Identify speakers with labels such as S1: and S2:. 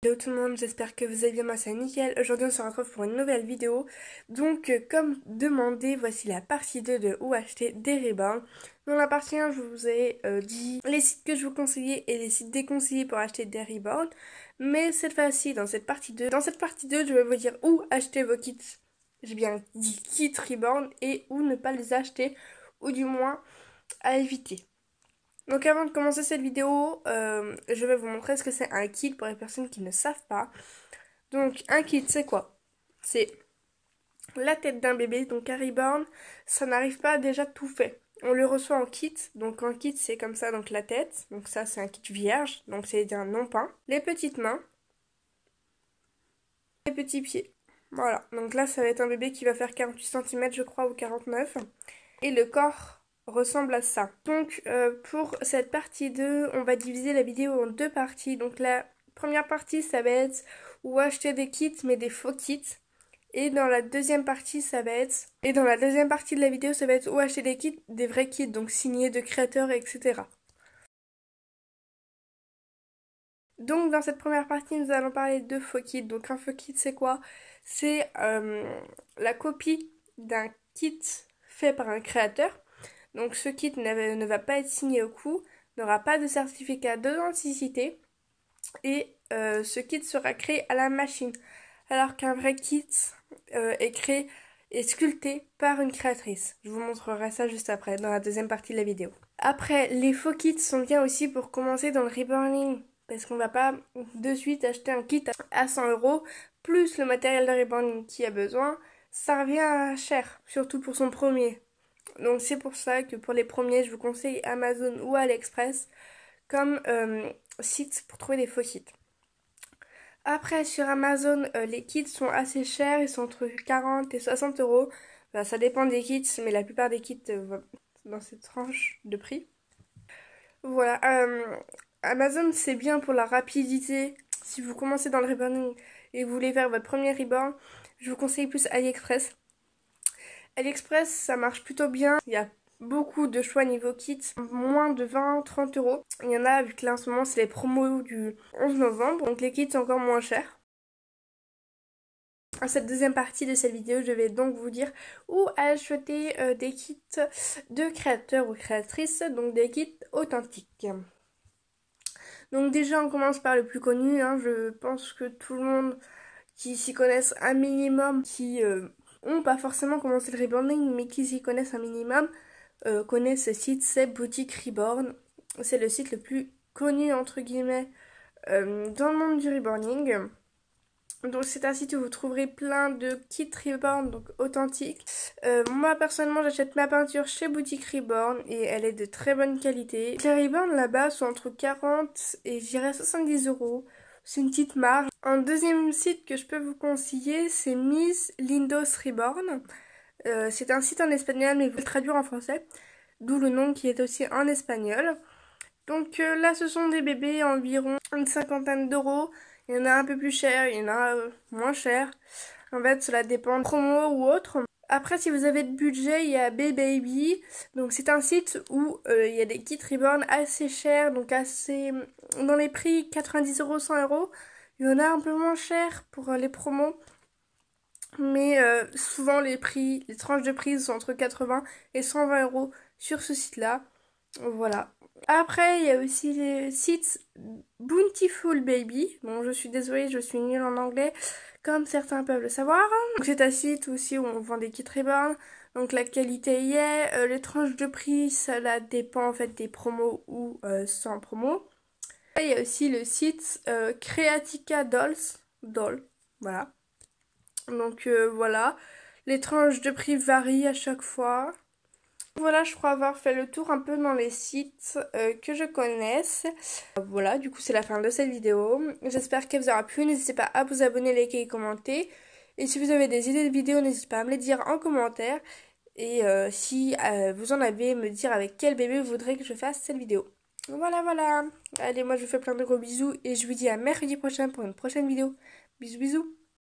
S1: Hello tout le monde, j'espère que vous allez bien, moi c'est nickel. Aujourd'hui on se retrouve pour une nouvelle vidéo. Donc comme demandé, voici la partie 2 de où acheter des ribbons. Dans la partie 1, je vous ai dit les sites que je vous conseillais et les sites déconseillés pour acheter des ribbons. Mais cette fois-ci, dans cette partie 2, je vais vous dire où acheter vos kits. J'ai bien dit kits ribbons et où ne pas les acheter, ou du moins à éviter. Donc avant de commencer cette vidéo, je vais vous montrer ce que c'est un kit pour les personnes qui ne savent pas. Donc un kit c'est quoi? C'est la tête d'un bébé, donc un reborn, ça n'arrive pas déjà tout fait. On le reçoit en kit, donc en kit c'est comme ça, donc la tête, donc ça c'est un kit vierge, donc c'est un non peint. Les petites mains, les petits pieds. Voilà, donc là ça va être un bébé qui va faire 48 cm je crois ou 49. Et le corps ressemble à ça. Donc pour cette partie 2, on va diviser la vidéo en deux parties. Donc la première partie, ça va être où acheter des kits, mais des faux kits. Et dans la deuxième partie, de la vidéo, ça va être où acheter des kits, des vrais kits, donc signés de créateurs, etc. Donc dans cette première partie, nous allons parler de faux kits. Donc un faux kit, c'est quoi? C'est la copie d'un kit fait par un créateur. Donc ce kit ne va pas être signé au cou, n'aura pas de certificat d'authenticité et ce kit sera créé à la machine. Alors qu'un vrai kit est créé et sculpté par une créatrice. Je vous montrerai ça juste après, dans la deuxième partie de la vidéo. Après, les faux kits sont bien aussi pour commencer dans le reborning. Parce qu'on va pas de suite acheter un kit à 100 € plus le matériel de reborning qui a besoin. Ça revient cher, surtout pour son premier. Donc c'est pour ça que pour les premiers, je vous conseille Amazon ou AliExpress comme site pour trouver des faux kits. Après sur Amazon, les kits sont assez chers, ils sont entre 40 et 60 €. Bah, ça dépend des kits, mais la plupart des kits vont dans cette tranche de prix. Voilà, Amazon c'est bien pour la rapidité. Si vous commencez dans le reborning et vous voulez faire votre premier reborn, je vous conseille plus AliExpress. AliExpress, ça marche plutôt bien. Il y a beaucoup de choix niveau kit, moins de 20-30 €. Il y en a, vu que là en ce moment c'est les promos du 11 novembre, donc les kits sont encore moins chers. Dans cette deuxième partie de cette vidéo, je vais donc vous dire où acheter des kits de créateurs ou créatrices, donc des kits authentiques. Donc déjà on commence par le plus connu, hein. Je pense que tout le monde qui s'y connaisse un minimum, qui ont pas forcément commencé le reborning, mais qui s'y connaissent un minimum, connaissent ce site, c'est Boutique Reborn. C'est le site le plus connu entre guillemets dans le monde du reborning. Donc c'est un site où vous trouverez plein de kits Reborn, donc authentiques. Moi personnellement j'achète ma peinture chez Boutique Reborn et elle est de très bonne qualité. Les Reborn là-bas sont entre 40 et je dirais 70 €. C'est une petite marge. Un deuxième site que je peux vous conseiller, c'est Miss Lindos Reborn. C'est un site en espagnol mais vous le traduire en français, d'où le nom qui est aussi en espagnol. Donc là ce sont des bébés à environ une cinquantaine d'euros. Il y en a un peu plus cher, il y en a moins cher. En fait cela dépend de promo ou autre. Après si vous avez de budget, il y a B-Baby. Donc c'est un site où il y a des kits Reborn assez chers, donc assez dans les prix 90 €, 100 €. Il y en a un peu moins cher pour les promos. Mais souvent les tranches de prix sont entre 80 et 120 € sur ce site-là. Voilà. Après, il y a aussi les sites Bountiful Baby. Bon, je suis désolée, je suis nulle en anglais, comme certains peuvent le savoir. Donc, c'est un site aussi où on vend des kits Reborn. Donc, la qualité y est. Les tranches de prix, ça dépend en fait des promos ou sans promo. Et il y a aussi le site Creatica Doll. Voilà. Donc, voilà. Les tranches de prix varient à chaque fois. Voilà, je crois avoir fait le tour un peu dans les sites que je connaisse. Voilà, du coup c'est la fin de cette vidéo. J'espère qu'elle vous aura plu. N'hésitez pas à vous abonner, liker et commenter. Et si vous avez des idées de vidéos, n'hésitez pas à me les dire en commentaire. Et si vous en avez, me dire avec quel bébé vous voudrez que je fasse cette vidéo. Voilà, voilà. Allez, moi je vous fais plein de gros bisous et je vous dis à mercredi prochain pour une prochaine vidéo. Bisous, bisous.